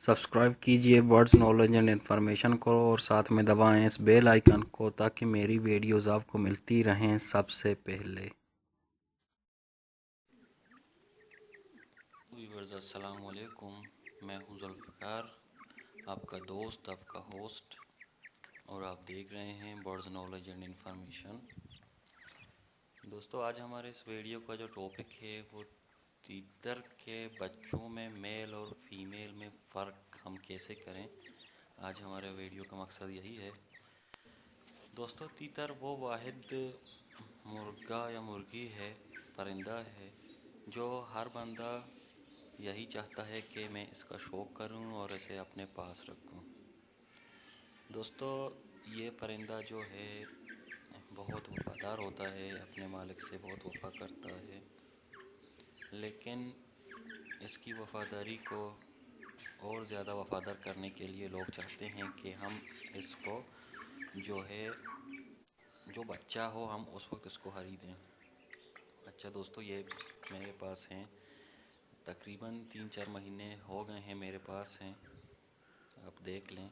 Subscribe कीजिए birds knowledge and information को और साथ में दबाएं इस बेल आइकन को ताकि मेरी वीडियोस आपको मिलती रहें सबसे पहले। व्यूअर्स अस्सलाम वालेकुम, मैं हूं जुल्फ़िकार, आपका दोस्त, आपका होस्ट, और आप देख रहे हैं बर्ड्स नॉलेज एंड इन्फॉर्मेशन। दोस्तों, आज हमारे इस वीडियो का जो टॉपिक है वो तीतर के बच्चों में मेल और फीमेल में फ़र्क हम कैसे करें। आज हमारे वीडियो का मकसद यही है। दोस्तों, तीतर वो वाहिद मुर्गा या मुर्गी है, परिंदा है, जो हर बंदा यही चाहता है कि मैं इसका शौक़ करूं और इसे अपने पास रखूं। दोस्तों, ये परिंदा जो है बहुत वफ़ादार होता है, अपने मालिक से बहुत वफ़ा करता है, लेकिन इसकी वफ़ादारी को और ज़्यादा वफ़ादार करने के लिए लोग चाहते हैं कि हम इसको जो है जो बच्चा हो हम उस वक्त इसको हरी दें। अच्छा दोस्तों, ये मेरे पास हैं, तकरीबन 3-4 महीने हो गए हैं मेरे पास हैं, आप देख लें।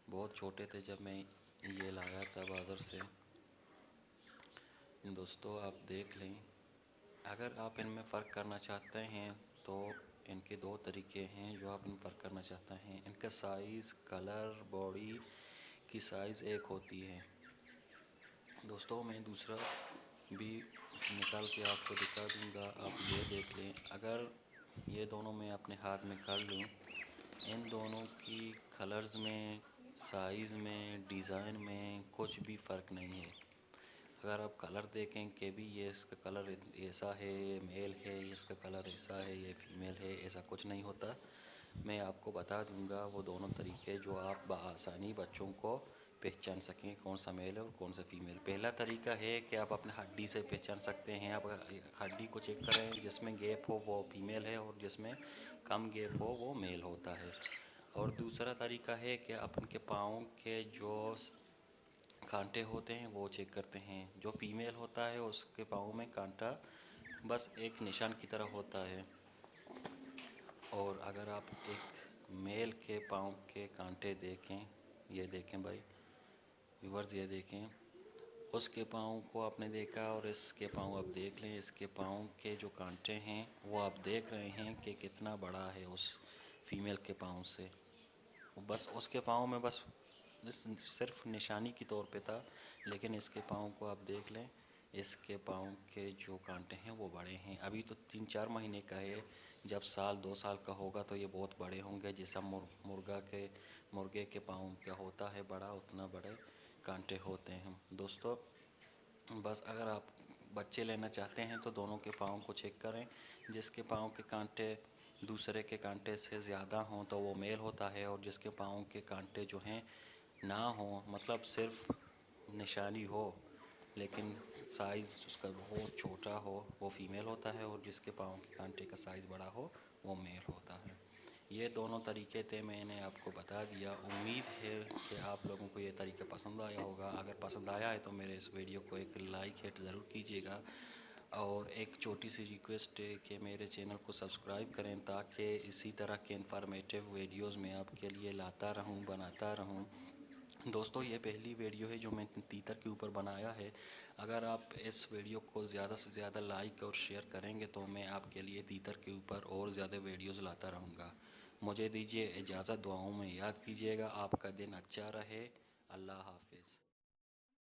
बहुत छोटे थे जब मैं ये लाया था बाज़ार से। दोस्तों, आप देख लें, अगर आप इनमें फ़र्क करना चाहते हैं तो इनके दो तरीके हैं जो आप इन फ़र्क करना चाहते हैं। इनका साइज़, कलर, बॉडी की साइज़ एक होती है। दोस्तों, मैं दूसरा भी निकाल के आपको दिखा दूंगा, आप ये देख लें। अगर ये दोनों मैं अपने हाथ में कर लूँ, इन दोनों की कलर्स में, साइज़ में, डिज़ाइन में कुछ भी फ़र्क नहीं है। अगर आप कलर देखें कि भी ये इसका कलर ऐसा है, ये मेल है, ये इसका कलर ऐसा है, ये फीमेल है, ऐसा कुछ नहीं होता। मैं आपको बता दूंगा वो दोनों तरीके जो आप बआसानी बच्चों को पहचान सकें कौन सा मेल है और कौन सा फीमेल। पहला तरीका है कि आप अपने हड्डी से पहचान सकते हैं। आप हड्डी को चेक करें, जिसमें गैप हो वो फीमेल है और जिसमें कम गैप हो वो मेल होता है। और दूसरा तरीका है कि आप उनके पाँव के जो कांटे होते हैं वो चेक करते हैं। जो फीमेल होता है उसके पाँव में कांटा बस एक निशान की तरह होता है, और अगर आप एक मेल के पाँव के कांटे देखें, ये देखें भाई व्यूअर्स, ये देखें, उसके पाँव को आपने देखा और इसके पाँव आप देख लें। इसके पाँव के जो कांटे हैं वो आप देख रहे हैं कि कितना बड़ा है उस फीमेल के पाँव से। बस उसके पाँव में बस सिर्फ निशानी के तौर पे था, लेकिन इसके पाँव को आप देख लें, इसके पाँव के जो कांटे हैं वो बड़े हैं। अभी तो 3-4 महीने का है, जब 1-2 साल का होगा तो ये बहुत बड़े होंगे। जैसा मुर्गे के पाँव क्या होता है बड़ा, उतना बड़े कांटे होते हैं। दोस्तों, बस अगर आप बच्चे लेना चाहते हैं तो दोनों के पाँव को चेक करें। जिसके पाँव के कांटे दूसरे के कांटे से ज़्यादा हों तो वो मेल होता है, और जिसके पाँव के कांटे जो हैं ना हो, मतलब सिर्फ निशानी हो लेकिन साइज़ उसका बहुत छोटा हो, वो फीमेल होता है, और जिसके पाँव के कांटे का साइज़ बड़ा हो वो मेल होता है। ये दोनों तरीके थे, मैंने आपको बता दिया। उम्मीद है कि आप लोगों को ये तरीका पसंद आया होगा। अगर पसंद आया है तो मेरे इस वीडियो को एक लाइक हिट ज़रूर कीजिएगा, और एक छोटी सी रिक्वेस्ट है कि मेरे चैनल को सब्सक्राइब करें ताकि इसी तरह के इन्फॉर्मेटिव वीडियोस मैं आपके लिए लाता रहूं, बनाता रहूं। दोस्तों, ये पहली वीडियो है जो मैं तीतर के ऊपर बनाया है। अगर आप इस वीडियो को ज़्यादा से ज़्यादा लाइक और शेयर करेंगे तो मैं आपके लिए तीतर के ऊपर और ज़्यादा वीडियोस लाता रहूँगा। मुझे दीजिए इजाज़त, दुआओं में याद कीजिएगा। आपका दिन अच्छा रहे। अल्लाह हाफिज़।